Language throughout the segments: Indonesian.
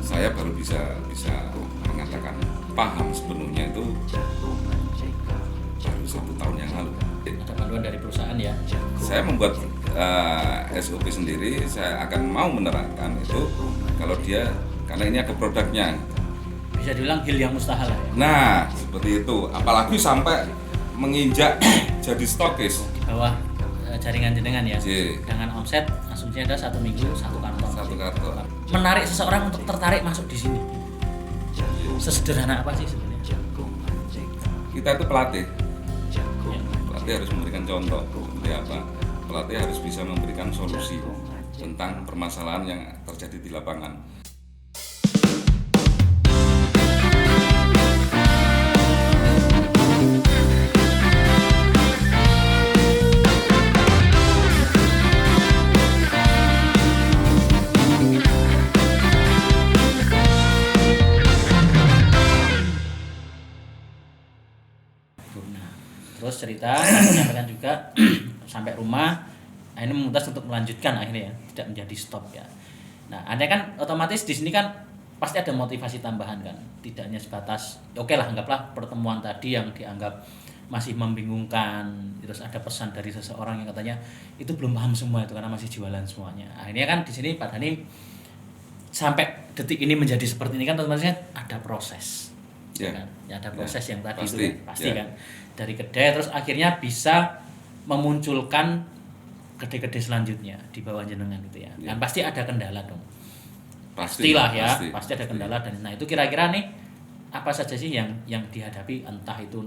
saya baru bisa mengatakan paham sepenuhnya itu baru 1 tahun yang lalu. Ada panduan dari perusahaan ya. Saya membuat SOP sendiri, saya akan mau menerangkan itu kalau dia, karena ini ada produknya. Bisa dibilang hil yang mustahil ya. Nah, seperti itu. Apalagi sampai menginjak jadi stokis. Di bawah jaringan jenengan ya. Iya. Dengan omset asumsinya ada 1 minggu 1 karton. 1 karton. Menarik seseorang untuk tertarik masuk di sini. Sesederhana apa sih sebenarnya? Kita itu pelatih. Ya. Pelatih harus memberikan contoh seperti apa. Pelatih harus bisa memberikan solusi tentang permasalahan yang terjadi di lapangan. Nah, terus cerita saya menyampaikan juga sampai rumah akhirnya memutuskan untuk melanjutkan akhirnya ya, tidak menjadi stop ya. Nah, Anda kan otomatis di sini kan pasti ada motivasi tambahan kan, tidak hanya sebatas oke lah, anggaplah pertemuan tadi yang dianggap masih membingungkan, terus ada pesan dari seseorang yang katanya itu belum paham semua itu karena masih jualan semuanya. Akhirnya kan di sini Pak Dhani sampai detik ini menjadi seperti ini kan otomatis ada proses. Ya. Kan? Ya, ada proses yang tadi Pasti. itu kan, pasti Ya. kan dari kedai terus akhirnya bisa memunculkan kedai-kedai selanjutnya di bawah jenengan gitu ya. Ya. Dan pasti ada kendala dong. Pasti Pastilah ya, pasti. pasti ada kendala dan nah itu kira-kira nih apa saja sih yang dihadapi entah itu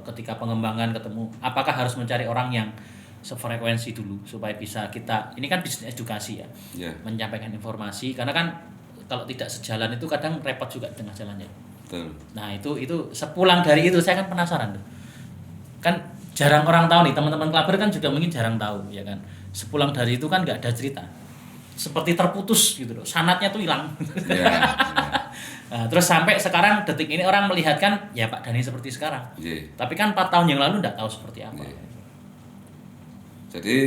ketika pengembangan ketemu apakah harus mencari orang yang sefrekuensi dulu supaya bisa kita ini kan bisnis edukasi ya. Ya. Menyampaikan informasi karena kan kalau tidak sejalan itu kadang repot juga di tengah jalannya. Betul. Nah itu sepulang dari itu saya kan penasaran tuh. Kan jarang orang tahu nih teman-teman klaber kan juga mungkin jarang tahu ya kan. Sepulang dari itu kan nggak ada cerita. Seperti terputus gitu loh. Sanatnya tuh hilang. Ya. Nah, terus sampai sekarang detik ini orang melihatkan ya Pak Dhani seperti sekarang. Ya. Tapi kan 4 tahun yang lalu nggak tahu seperti apa. Ya. Jadi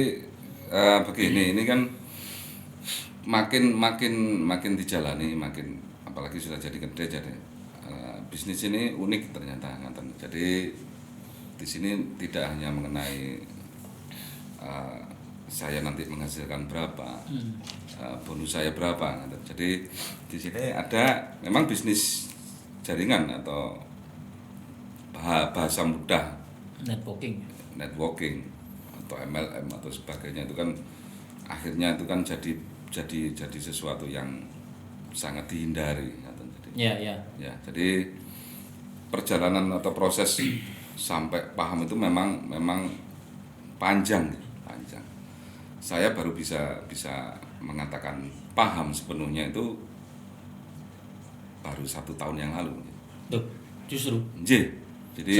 begini, ini kan makin dijalani, makin apalagi sudah jadi kedai, jadi bisnis ini unik ternyata. Jadi di sini tidak hanya mengenai saya nanti menghasilkan berapa, bonus saya berapa. Jadi di sini ada memang bisnis jaringan atau bahasa mudah networking atau MLM atau sebagainya itu kan akhirnya itu kan jadi sesuatu yang sangat dihindari. Ya. Ya, jadi perjalanan atau proses sampai paham itu memang panjang. Saya baru bisa mengatakan paham sepenuhnya itu baru 1 tahun yang lalu. Tuh, justru. Jadi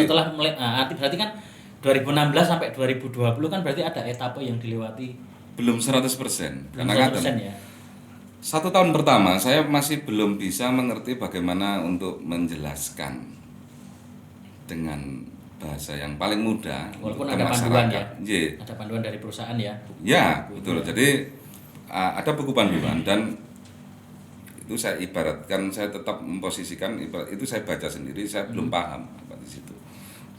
Setelah berarti kan 2016 sampai 2020 kan berarti ada etape yang dilewati belum 100%. belum Karena 100% ya. 1 tahun pertama saya masih belum bisa mengerti bagaimana untuk menjelaskan dengan bahasa yang paling mudah Walaupun ke ada panduan ya. Nggih. Ada panduan dari perusahaan ya. Ya, betul. Jadi ada buku panduan dan itu saya ibaratkan, saya tetap memposisikan itu saya baca sendiri, saya belum paham apa di situ.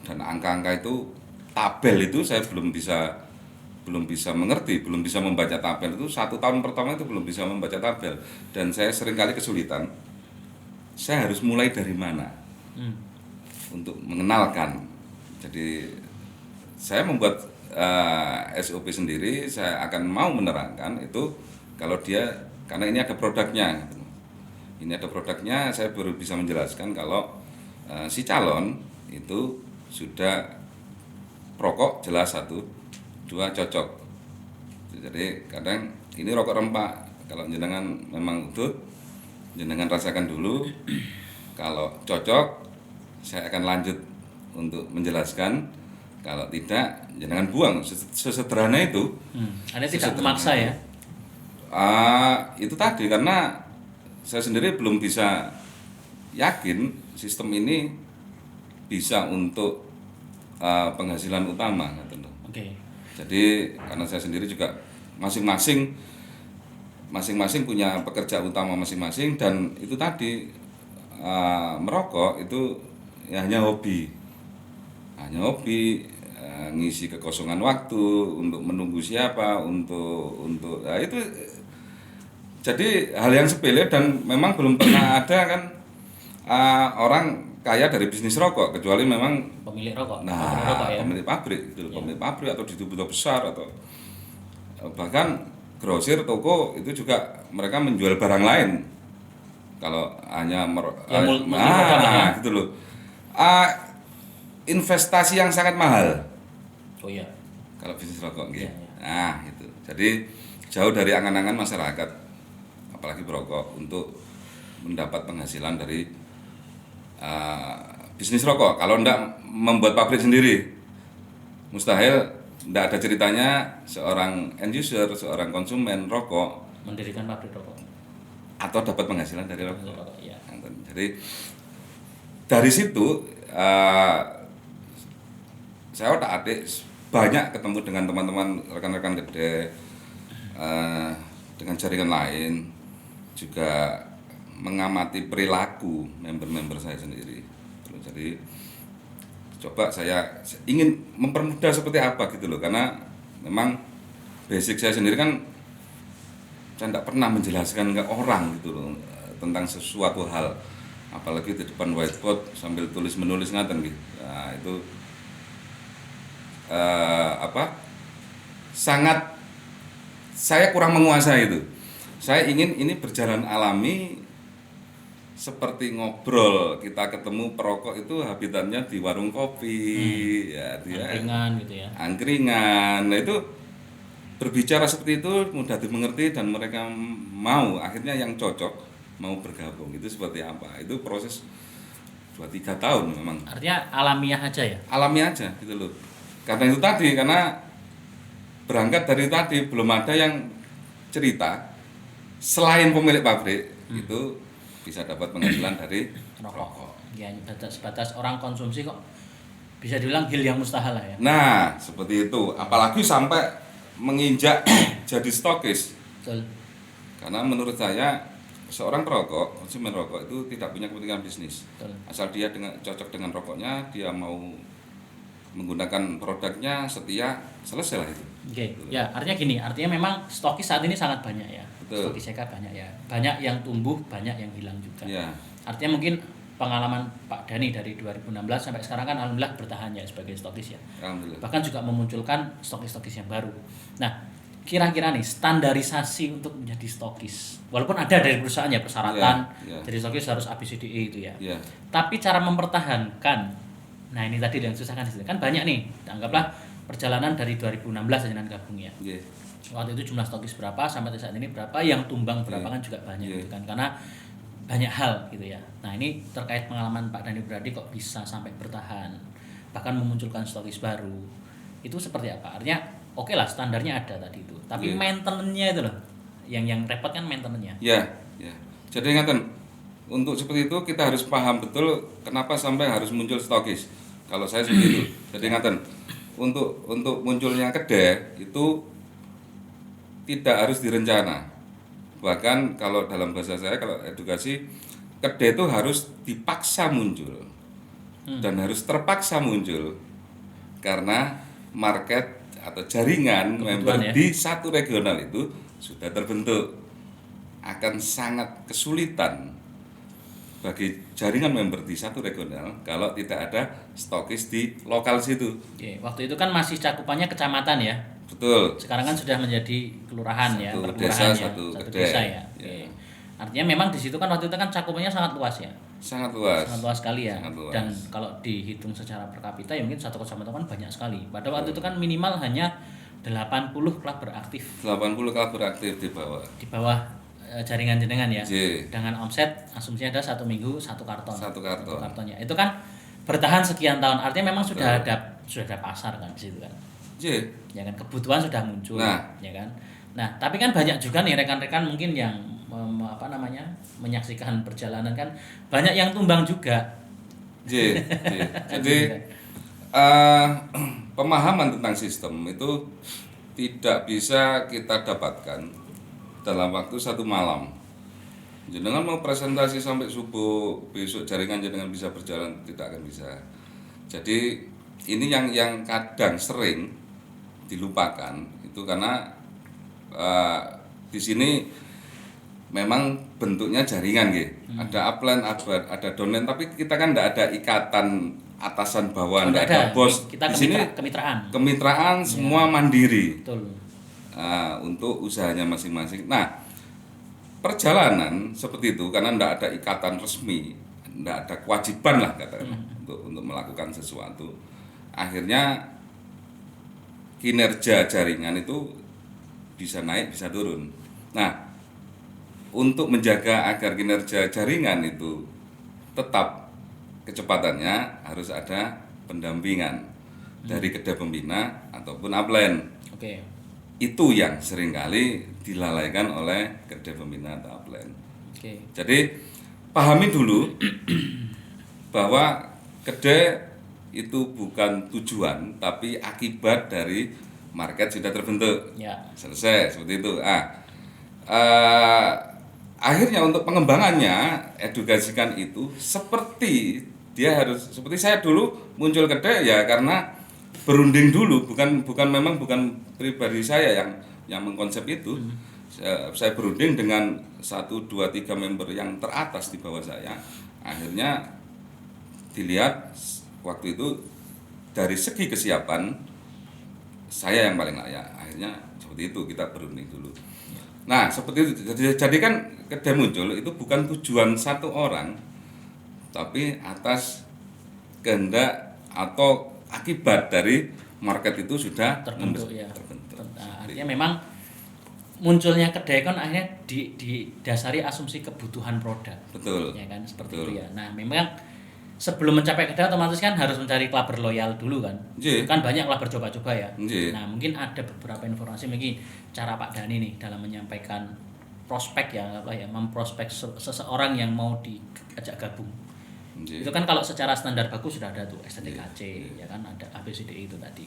Dan angka-angka itu, tabel itu saya belum bisa mengerti, belum bisa membaca tabel itu 1 tahun pertama itu belum bisa membaca tabel dan saya seringkali kesulitan. Saya harus mulai dari mana untuk mengenalkan. Jadi saya membuat SOP sendiri, saya akan mau menerangkan itu kalau dia, karena ini ada produknya. Ini ada produknya, saya baru bisa menjelaskan kalau si calon itu sudah rokok jelas 1, 2 cocok. Jadi kadang ini rokok rempah, kalau jenengan memang udut, jenengan rasakan dulu. Kalau cocok, saya akan lanjut untuk menjelaskan. Kalau tidak, jenengan buang. Sesederhana itu. Anda tidak memaksa ya. Itu tadi karena saya sendiri belum bisa yakin sistem ini bisa untuk penghasilan utama. Oke. Jadi karena saya sendiri juga masing-masing masing-masing punya pekerjaan utama masing-masing, dan itu tadi merokok itu ya hanya hobi, ngisi kekosongan waktu untuk menunggu siapa, untuk ya itu jadi hal yang sepele, dan memang belum pernah ada kan orang kaya dari bisnis rokok, kecuali memang pemilik rokok. Pemilik pabrik gitu, pemilik pabrik atau distributor besar, atau bahkan grosir, toko itu juga mereka menjual barang lain. Kalau hanya gitu loh. Investasi yang sangat mahal. Oh iya. Kalau bisnis rokok gitu. Iya. Nah, itu. Jadi jauh dari angan-angan masyarakat, apalagi perokok, untuk mendapat penghasilan dari bisnis rokok. Kalau enggak membuat pabrik sendiri, mustahil. Enggak ada ceritanya seorang end user, seorang konsumen rokok mendirikan pabrik rokok atau dapat penghasilan dari rokok. Ya. Jadi dari situ saya otak-atik banyak ketemu dengan teman-teman rekan-rekan gede, dengan jaringan lain, juga mengamati perilaku member-member saya sendiri. Jadi coba saya ingin mempermudah seperti apa gitu loh, karena memang basic saya sendiri kan saya tidak pernah menjelaskan ke orang gitu loh tentang sesuatu hal, apalagi di depan whiteboard sambil tulis menulis ngaten gitu. Nah, itu sangat saya kurang menguasai itu. Saya ingin ini berjalan alami, seperti ngobrol, kita ketemu perokok itu habitatnya di warung kopi, ya dia angkringan gitu ya. Angkringan. Nah, itu berbicara seperti itu mudah dimengerti, dan mereka mau, akhirnya yang cocok mau bergabung. Itu seperti apa? Itu proses 2-3 tahun memang. Artinya alamiah aja ya? Alamiah aja gitu loh. Karena itu tadi, karena berangkat dari tadi belum ada yang cerita selain pemilik pabrik itu bisa dapat penghasilan dari rokok. Ya, sebatas orang konsumsi kok bisa dibilang hal yang mustahil lah ya. Nah, seperti itu. Apalagi sampai menginjak jadi stokis. Betul. Karena menurut saya seorang perokok, konsumen rokok itu tidak punya kepentingan bisnis. Betul. Asal dia cocok dengan rokoknya, dia mau menggunakan produknya, setia, selesai lah itu. Oke. Ya, artinya gini, artinya memang stokis saat ini sangat banyak ya. Betul. Stokis CK banyak ya. Banyak yang tumbuh, banyak yang hilang juga. Ya. Artinya mungkin pengalaman Pak Dhani dari 2016 sampai sekarang kan alhamdulillah bertahan ya sebagai stokis ya. Alhamdulillah. Bahkan juga memunculkan stokis-stokis yang baru. Nah, kira-kira nih standarisasi untuk menjadi stokis, walaupun ada dari perusahaan ya persyaratan, jadi stokis harus ABCDE itu ya. Tapi cara mempertahankan, nah ini tadi yang susah kan banyak nih. Anggaplah perjalanan dari 2016 dengan gabung ya. Waktu itu jumlah stokis berapa, sampai saat ini berapa, yang tumbang berapa kan juga banyak gitu kan, karena banyak hal gitu ya. Nah, ini terkait pengalaman Pak Dhani Brady kok bisa sampai bertahan, bahkan memunculkan stokis baru. Itu seperti apa? Artinya oke lah standarnya ada tadi itu, tapi maintenance-nya itu loh yang repot kan, maintenance-nya. Ya. Jadi ingatkan, untuk seperti itu kita harus paham betul kenapa sampai harus muncul stokis. Kalau saya seperti itu. Jadi ingatkan, untuk munculnya kedai itu tidak harus direncana. Bahkan kalau dalam bahasa saya, kalau edukasi, kedai itu harus dipaksa muncul dan harus terpaksa muncul karena market atau jaringan member di satu regional itu sudah terbentuk. Akan sangat kesulitan bagi jaringan member di satu regional kalau tidak ada stokis di lokal situ. Waktu itu kan masih cakupannya kecamatan ya. Betul. Sekarang kan sudah menjadi kelurahan ya, satu perkelurahan desa, ya, satu desa ya. Artinya memang di situ kan waktu itu kan cakupannya sangat luas ya. Sangat luas. Sangat luas sekali ya. Sangat luas. Dan kalau dihitung secara per kapita ya mungkin satu kecamatan kan banyak sekali. Pada waktu itu kan minimal hanya 80 klub beraktif. 80 klub beraktif di bawah. Di bawah jaringan jenengan ya. J. Dengan omset asumsinya ada 1 minggu 1 karton. Satu kartonnya. Itu kan bertahan sekian tahun. Artinya memang sudah ada pasar kan di situ kan. J. Ya kan, kebutuhan sudah muncul, ya kan. Nah, tapi kan banyak juga nih rekan-rekan mungkin yang menyaksikan perjalanan kan banyak yang tumbang juga. Jadi pemahaman tentang sistem itu tidak bisa kita dapatkan dalam waktu 1 malam. Jenengan mau presentasi sampai subuh, besok jaringan jenengan bisa berjalan, tidak akan bisa. Jadi ini yang kadang sering dilupakan itu karena di sini memang bentuknya jaringan gitu. Ada upline, ada downline, tapi kita kan tidak ada ikatan atasan bawah, tidak ada bos. Kita di sini kemitraan semua mandiri. Betul. Untuk usahanya masing-masing. Nah, perjalanan seperti itu karena tidak ada ikatan resmi, tidak ada kewajiban lah katakanlah untuk melakukan sesuatu. Akhirnya kinerja jaringan itu bisa naik bisa turun. Nah, untuk menjaga agar kinerja jaringan itu tetap kecepatannya harus ada pendampingan dari kedai pembina ataupun upline. Oke. Itu yang seringkali dilalaikan oleh kedai pembina atau upline. Oke. Jadi pahami dulu bahwa kedai itu bukan tujuan tapi akibat dari market sudah terbentuk. Ya. Selesai seperti itu. Akhirnya untuk pengembangannya edukasikan itu seperti dia harus seperti saya dulu muncul kedai ya karena berunding dulu, bukan pribadi saya yang mengkonsep itu. Saya berunding dengan 1, 2, 3 member yang teratas di bawah saya. Akhirnya dilihat waktu itu dari segi kesiapan saya yang paling layak. Akhirnya seperti itu, kita berunding dulu. Nah, seperti itu. Jadi kan kedai muncul itu bukan tujuan satu orang, tapi atas kehendak atau akibat dari market itu sudah terbentuk. Artinya memang munculnya kedai kan akhirnya didasari asumsi kebutuhan produk. Betul. Ya kan seperti itu ya. Nah, memang sebelum mencapai kedai otomatis kan harus mencari clubber loyal dulu kan. Kan banyak clubber coba-coba ya. Nah, mungkin ada beberapa informasi mungkin cara Pak Dhani nih dalam menyampaikan prospek memprospek seseorang yang mau diajak gabung. Itu kan kalau secara standar bagus sudah ada tuh STTKC ya kan, ada ABCDE itu tadi.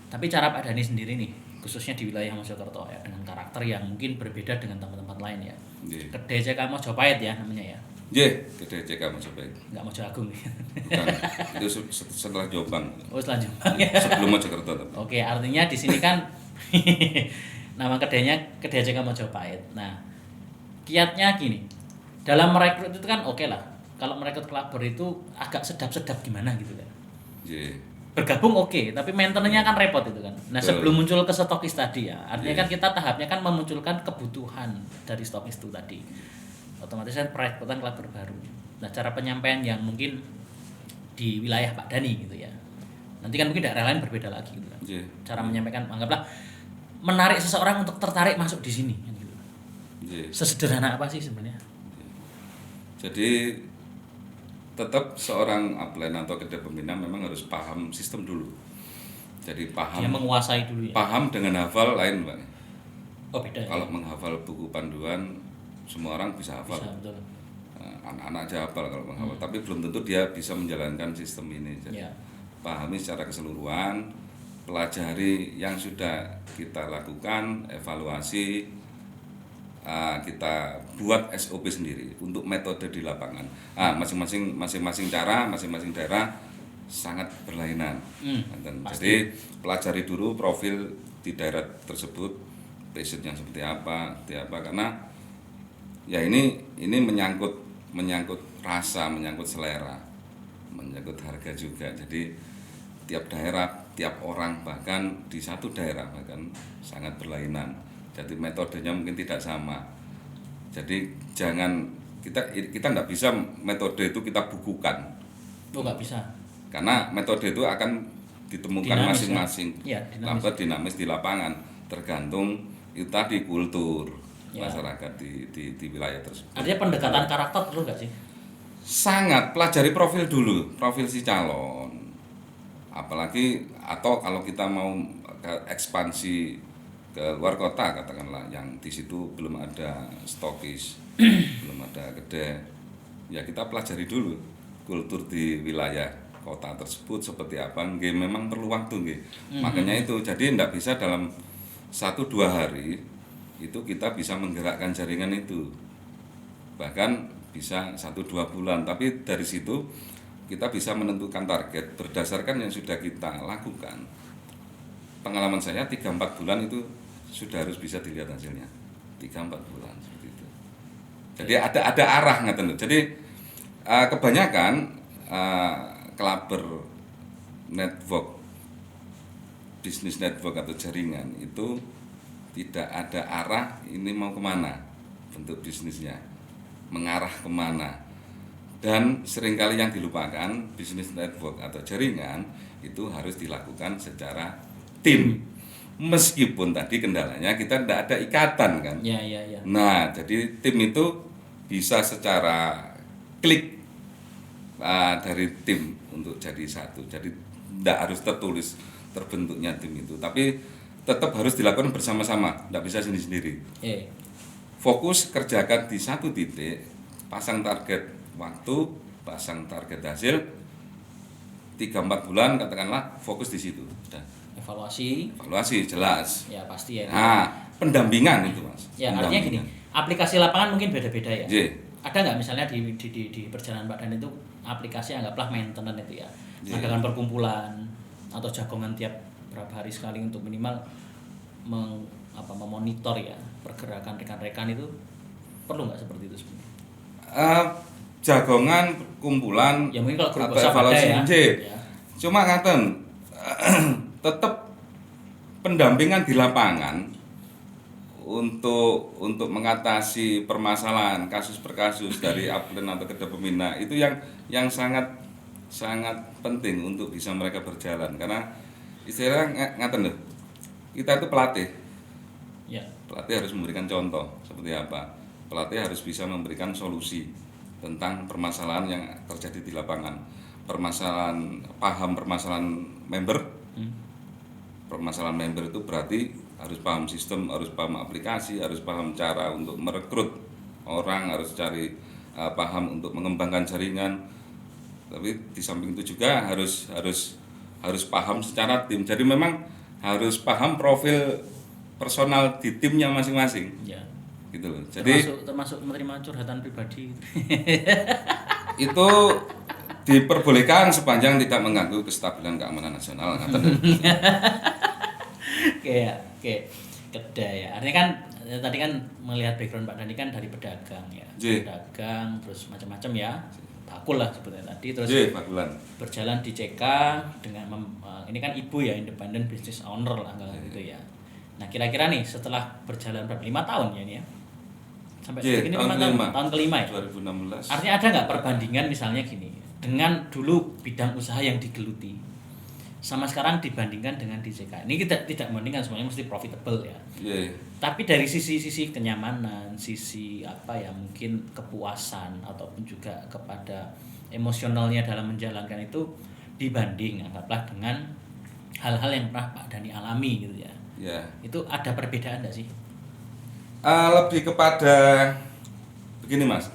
Tapi cara Pak Dhani sendiri nih khususnya di wilayah Mojokerto ya dengan karakter yang mungkin berbeda dengan tempat-tempat lain ya. Kedai CK Mojopahit ya namanya ya. Kedai CK Mojopahit. Enggak Mojoagung. Bukan. Itu setelah Jombang. Oh, setelah Jombang. Sebelum Mojokerto. Oke, artinya di sini kan nama kedainya Kedai CK Mojopahit. Nah, kiatnya gini. Dalam merekrut itu kan oke lah. Kalau merekrut clubber itu agak sedap-sedap gimana gitu kan. Bergabung oke, tapi maintenance-nya kan repot itu kan. Nah, sebelum muncul ke stokis tadi ya, artinya kan kita tahapnya kan memunculkan kebutuhan dari stokis itu tadi. Otomatis kan perekrutan clubber baru. Nah, cara penyampaian yang mungkin di wilayah Pak Dhani gitu ya. Nanti kan mungkin daerah lain berbeda lagi gitu kan. Cara menyampaikan anggaplah menarik seseorang untuk tertarik masuk di sini gitu. Sesederhana apa sih sebenarnya? Jadi tetap seorang upline atau kedai pembina memang harus paham sistem dulu. Jadi paham. Dia menguasai dulu ya. Paham dengan hafal lain, Pak. Oh, beda. Kalau menghafal buku panduan semua orang bisa hafal. Bisa, betul. Anak-anak aja hafal kalau menghafal, tapi belum tentu dia bisa menjalankan sistem ini. Jadi pahami secara keseluruhan, pelajari yang sudah kita lakukan, evaluasi, kita buat SOP sendiri untuk metode di lapangan. Masing-masing cara, masing-masing daerah sangat berlainan. Jadi pelajari dulu profil di daerah tersebut, passionnya seperti apa, karena ya ini menyangkut rasa, menyangkut selera, menyangkut harga juga. Jadi tiap daerah, tiap orang bahkan di satu daerah bahkan sangat berlainan. Jadi metodenya mungkin tidak sama. Jadi jangan kita nggak bisa metode itu kita bukukan. Oh, nggak bisa. Karena metode itu akan ditemukan dinamis, masing-masing. Ya, dinamis di lapangan, tergantung itu tadi kultur masyarakat di wilayah tersebut. Artinya pendekatan karakter perlu nggak sih? Sangat, pelajari profil dulu, profil si calon. Apalagi atau kalau kita mau ekspansi ke luar kota katakanlah yang di situ belum ada stokis, belum ada kedai, ya kita pelajari dulu kultur di wilayah kota tersebut seperti apa. Memang perlu waktu, makanya itu jadi tidak bisa dalam 1-2 hari itu kita bisa menggerakkan jaringan itu. Bahkan bisa 1-2 bulan, tapi dari situ kita bisa menentukan target berdasarkan yang sudah kita lakukan. Pengalaman saya 3-4 bulan itu sudah harus bisa dilihat hasilnya. 3-4 bulan seperti itu. Jadi ada arah ngaten. Jadi kebanyakan clubber network, bisnis network atau jaringan itu tidak ada arah ini mau kemana bentuk bisnisnya, mengarah kemana. Dan seringkali yang dilupakan, bisnis network atau jaringan itu harus dilakukan secara tim. Meskipun tadi kendalanya kita tidak ada ikatan kan. Ya. Nah, jadi tim itu bisa secara klik dari tim untuk jadi satu. Jadi tidak harus tertulis terbentuknya tim itu, tapi tetap harus dilakukan bersama-sama, tidak bisa sendiri-sendiri. Fokus kerjakan di satu titik, pasang target waktu, pasang target hasil, 3-4 bulan katakanlah fokus di situ. Sudah. Evaluasi jelas. Ya pasti ya. Nah, pendampingan itu Mas. Ya artinya gini, aplikasi lapangan mungkin beda-beda ya. Ada nggak misalnya di perjalanan Pak Dan itu aplikasi anggaplah maintenance itu ya, mengadakan perkumpulan atau jagongan tiap berapa hari sekali untuk minimal memonitor ya pergerakan rekan-rekan itu, perlu nggak seperti itu sebenarnya? Jagongan, kumpulan, ya mungkin kalau grup atau evaluasi ya. Cuma ngaten tetap pendampingan di lapangan untuk mengatasi permasalahan kasus per kasus dari upline atau kedai pembina itu yang sangat penting untuk bisa mereka berjalan, karena istilahnya ngaten loh, kita itu pelatih. Ya. Pelatih harus memberikan contoh seperti apa. Pelatih harus bisa memberikan solusi tentang permasalahan yang terjadi di lapangan. Paham permasalahan member. Permasalahan member itu berarti harus paham sistem, harus paham aplikasi, harus paham cara untuk merekrut orang, harus paham untuk mengembangkan jaringan. Tapi di samping itu juga harus paham secara tim. Jadi memang harus paham profil personal di timnya masing-masing. Ya. Gitu loh. Jadi termasuk menerima curhatan pribadi. Itu diperbolehkan sepanjang tidak mengganggu kestabilan keamanan nasional. Oke, kedai ya. Artinya kan tadi kan melihat background Pak Dani kan dari pedagang ya. Pedagang terus macam-macam ya. Bakul lah sebetulnya tadi, terus bakulan. Berjalan di CK dengan ini kan ibu ya, independent business owner lah gitu ya. Nah kira-kira nih setelah berjalan berapa 5 tahun ya ini ya sampai segini tahun kelima ya 2016. Artinya ada nggak perbandingan misalnya gini dengan dulu bidang usaha yang digeluti sama sekarang dibandingkan dengan di CK? Ini kita tidak membandingkan, semuanya mesti profitable ya. Tapi dari sisi kenyamanan, sisi apa ya, mungkin kepuasan ataupun juga kepada emosionalnya dalam menjalankan itu dibanding anggaplah dengan hal-hal yang pernah Pak Dani alami gitu ya. Itu ada perbedaan nggak sih? Lebih kepada begini Mas.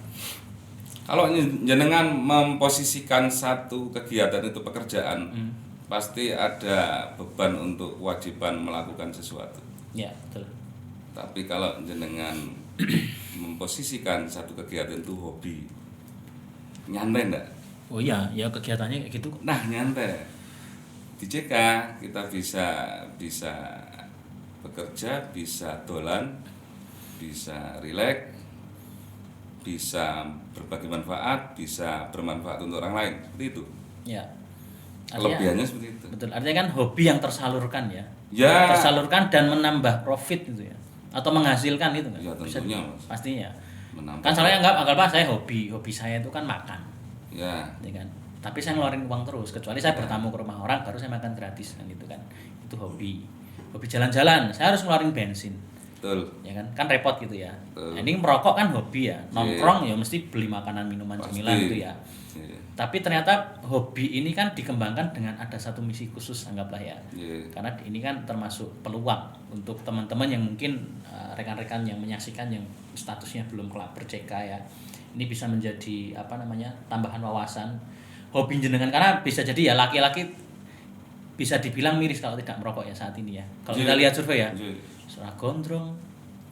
Kalau jenengan memposisikan satu kegiatan itu pekerjaan, pasti ada beban untuk kewajiban melakukan sesuatu. Ya, betul. Tapi kalau jenengan memposisikan satu kegiatan itu hobi, nyantai enggak? Oh iya, ya kegiatannya kayak gitu. Nah, nyantai. Di CK kita bisa bekerja, bisa dolan, bisa rileks, bisa berbagi manfaat, bisa bermanfaat untuk orang lain. Seperti itu. Ya. Kelebihannya seperti itu. Betul. Artinya kan hobi yang tersalurkan ya. Ya. Tersalurkan dan menambah profit gitu ya. Atau menghasilkan itu kan? Ya tentunya Mas. Pastinya. Menambah. Kan soalnya anggaplah saya hobi saya itu kan makan. Ya kan. Tapi saya ngeluarin uang terus, kecuali saya bertamu ke rumah orang baru saya makan gratis kan gitu kan. Itu hobi. Hobi jalan-jalan, saya harus ngeluarin bensin. Betul. Ya kan repot gitu ya. Nah, ini merokok kan hobi ya. Nongkrong ya mesti beli makanan, minuman, cemilan gitu ya. Tapi ternyata hobi ini kan dikembangkan dengan ada satu misi khusus anggaplah ya. Karena ini kan termasuk peluang untuk teman-teman yang mungkin rekan-rekan yang menyaksikan yang statusnya belum clubber CK ya. Ini bisa menjadi tambahan wawasan hobi jenengan, karena bisa jadi ya laki-laki bisa dibilang miris kalau tidak merokok ya saat ini ya. Kalau kita lihat survei ya. Surah gondrong,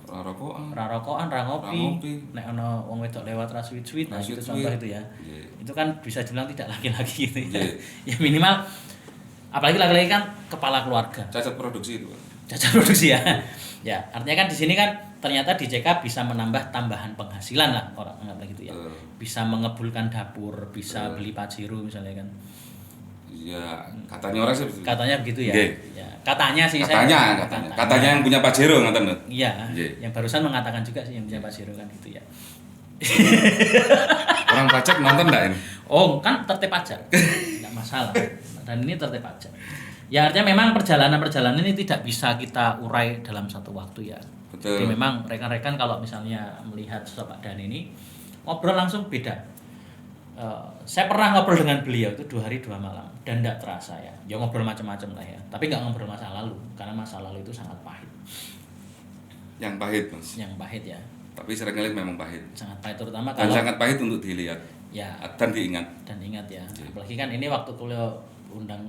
Ra rokokan, ra ngopi. ngopi. Nek ana wong wedok lewat ra suwit-suwit, nah Ra itu suwit-suwit. contoh itu ya. Nggih. Itu kan bisa dibilang tidak laki-laki gitu ya. Nggih. Ya minimal apalagi laki-laki kan kepala keluarga. Cacat produksi itu. Cacat produksi ya. Ya, artinya kan di sini kan ternyata di CK bisa menambah tambahan penghasilan lah orang anggaplah gitu ya. Bisa mengebulkan dapur, bisa beli Pajero misalnya kan. Ya, katanya orang sih begitu. Katanya begitu ya. Nggih. Ya, katanya sih Katanya yang punya Pajero ngoten lho. Iya, Nggih. yang barusan mengatakan juga sih yang punya Pajero kan gitu ya. Orang pajak nonton enggak ini? Oh, kan tertib pajak. Enggak masalah. Dan ini tertib pajak. Ya artinya memang perjalanan-perjalanan ini tidak bisa kita urai dalam satu waktu ya. Betul. Jadi memang rekan-rekan kalau misalnya melihat sosok Pak Dan ini ngobrol langsung beda. Saya pernah ngobrol dengan beliau itu 2 hari 2 malam dan tidak terasa ya. Ya ngobrol macam-macam lah ya. Tapi nggak ngobrol masa lalu karena masa lalu itu sangat pahit. Yang pahit, Mas. Yang pahit ya. Tapi seringkali memang pahit. Sangat pahit terutama Dan kalau sangat pahit untuk dilihat ya dan diingat. dan ingat ya. Iya. Apalagi kan ini waktu kuliah undang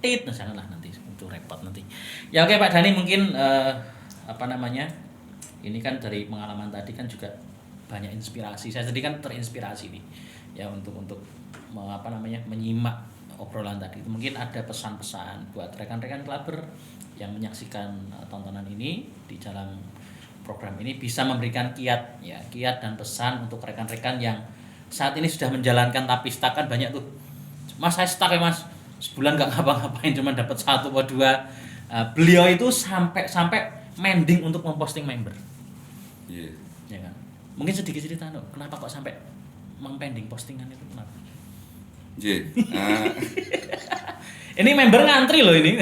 nah janganlah nanti itu repot nanti. Ya oke Pak Dani mungkin apa namanya? Ini kan dari pengalaman tadi kan juga banyak inspirasi. Saya tadi kan terinspirasi nih ya untuk apa namanya menyimak obrolan tadi. Itu mungkin ada pesan-pesan buat rekan-rekan clubber yang menyaksikan tontonan ini di dalam program ini bisa memberikan kiat dan pesan untuk rekan-rekan yang saat ini sudah menjalankan tapi stuck kan banyak tuh. Mas saya stuck ya Mas. Sebulan nggak ngapa-ngapain cuma dapat 1 atau 2. Beliau itu sampai mending untuk memposting member. Iya. Ya kan? Mungkin sedikit cerita kenapa kok sampai mempending postingan itu kenapa? Nggih. Ini member ngantri loh ini.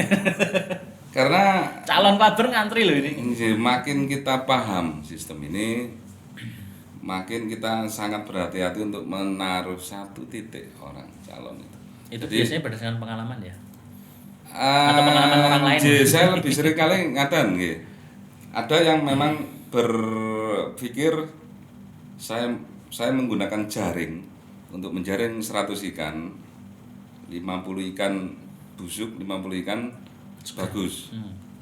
Karena Calon clubber ngantri loh ini. makin kita paham sistem ini, makin kita sangat berhati-hati untuk menaruh 1 titik orang calon itu. Itu Jadi, biasanya berdasarkan pengalaman ya. Atau pengalaman orang lain. Saya lebih sering kali ngaten nggih. Ada yang memang berpikir saya menggunakan jaring untuk menjaring 100 ikan, 50 ikan busuk, 50 ikan bagus.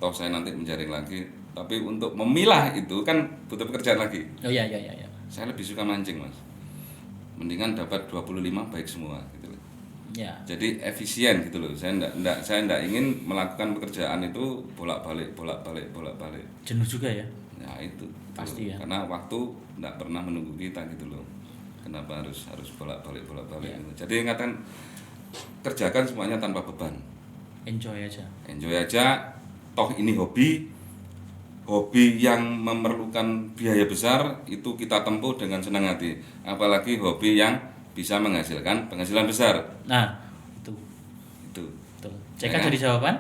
Toh saya nanti menjaring lagi. Tapi untuk memilah itu kan butuh pekerjaan lagi. Oh iya. Saya lebih suka mancing, Mas. Mendingan dapat 25 baik semua gitu loh. Ya. Jadi efisien gitu loh. Saya enggak ingin melakukan pekerjaan itu bolak-balik. Jenuh juga ya. Ya itu. Pasti ya. Karena waktu enggak pernah menunggu kita gitu loh. Kenapa harus bolak-balik Ya. gitu. Jadi ingatan kerjakan semuanya tanpa beban. Enjoy aja. Enjoy aja. Toh ini hobi yang memerlukan biaya besar itu kita tempuh dengan senang hati. Apalagi hobi yang bisa menghasilkan penghasilan besar. Nah, itu. Itu Betul. CK Ya kan? jadi jawaban?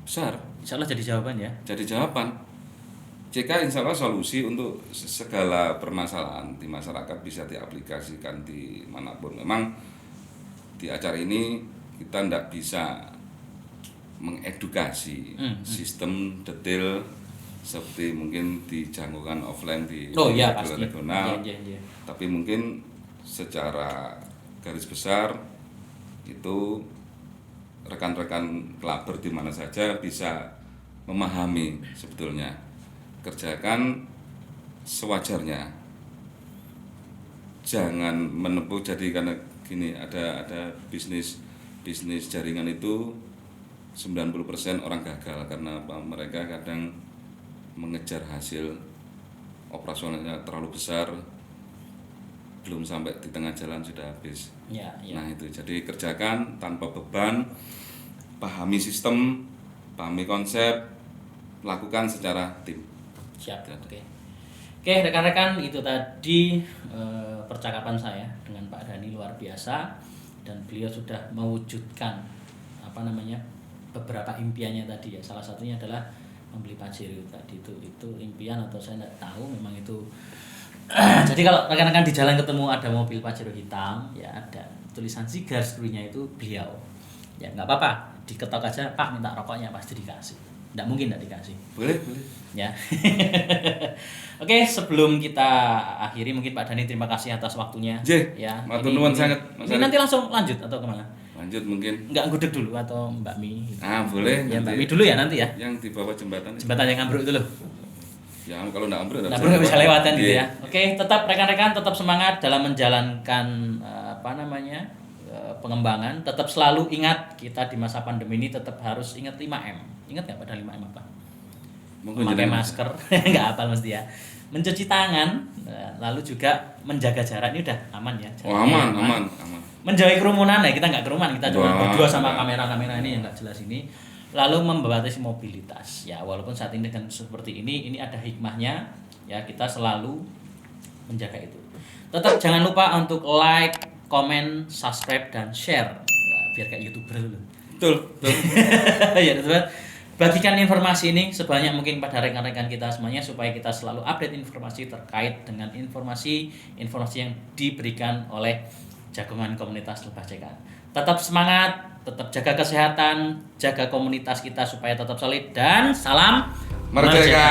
besar. Insya Allah jadi jawaban ya. Jadi jawaban. CK insya Allah solusi untuk segala permasalahan di masyarakat bisa diaplikasikan di manapun. Memang di acara ini kita tidak bisa mengedukasi sistem detail seperti mungkin dijangkaukan offline di Oh iya pasti. regional. Iya. Tapi mungkin secara garis besar itu rekan-rekan clubber di mana saja bisa memahami sebetulnya. Kerjakan sewajarnya. Jangan menempuh jadi karena gini ada bisnis jaringan itu 90% orang gagal karena apa? Mereka kadang mengejar hasil operasionalnya terlalu besar, belum sampai di tengah jalan sudah habis. Ya. Nah itu, jadi kerjakan tanpa beban, pahami sistem, pahami konsep, lakukan secara tim. Siap. Oke, rekan-rekan itu tadi percakapan saya dengan Pak Dani luar biasa dan beliau sudah mewujudkan beberapa impiannya tadi ya. Salah satunya adalah membeli Pajero tadi itu impian atau saya tidak tahu memang itu. Jadi kalau rekan-rekan di jalan ketemu ada mobil Pajero hitam ya ada tulisan Sigar seluruhnya itu beliau. Ya nggak apa-apa, diketok aja Pak minta rokoknya pasti dikasih. Nggak mungkin nggak dikasih. Boleh. Ya. Oke, sebelum kita akhiri mungkin Pak Dani terima kasih atas waktunya. Ya. Matur nuwun sangat. Ini nanti langsung lanjut atau kemana? Lanjut mungkin. Enggak gudeg dulu atau Mbak Mi? Boleh. Ya nanti. Mbak Mi dulu ya nanti ya. Yang di bawah jembatan. Jembatan yang ambruk itu loh. Ya kalau nggak ambruk nggak bisa lewatan gitu Iya. ya. Oke, tetap rekan-rekan tetap semangat dalam menjalankan pengembangan. Tetap selalu ingat kita di masa pandemi ini tetap harus ingat 5M. Ingat nggak pada 5M apa? Monggo Memakai jenengan. masker, nggak hafal mesti ya. Mencuci tangan, lalu juga menjaga jarak ini udah aman ya. Oh, Jaraknya aman. Menjauhi kerumunan ya, kita nggak kerumunan, kita cuma Wah, berdua sama enggak. kamera-kamera ini yang nggak jelas ini. Lalu membatasi mobilitas ya, walaupun saat ini dengan seperti ini ada hikmahnya ya, kita selalu menjaga itu. Tetap jangan lupa untuk like, komen, subscribe dan share. Nah, biar kayak YouTuber dulu. Betul. Ya teman-teman, bagikan informasi ini sebanyak mungkin pada rekan-rekan kita semuanya supaya kita selalu update informasi terkait dengan informasi yang diberikan oleh jagongan komunitas Lebah Cekan. Tetap semangat, tetap jaga kesehatan, jaga komunitas kita supaya tetap solid dan salam Merdeka. Merdeka.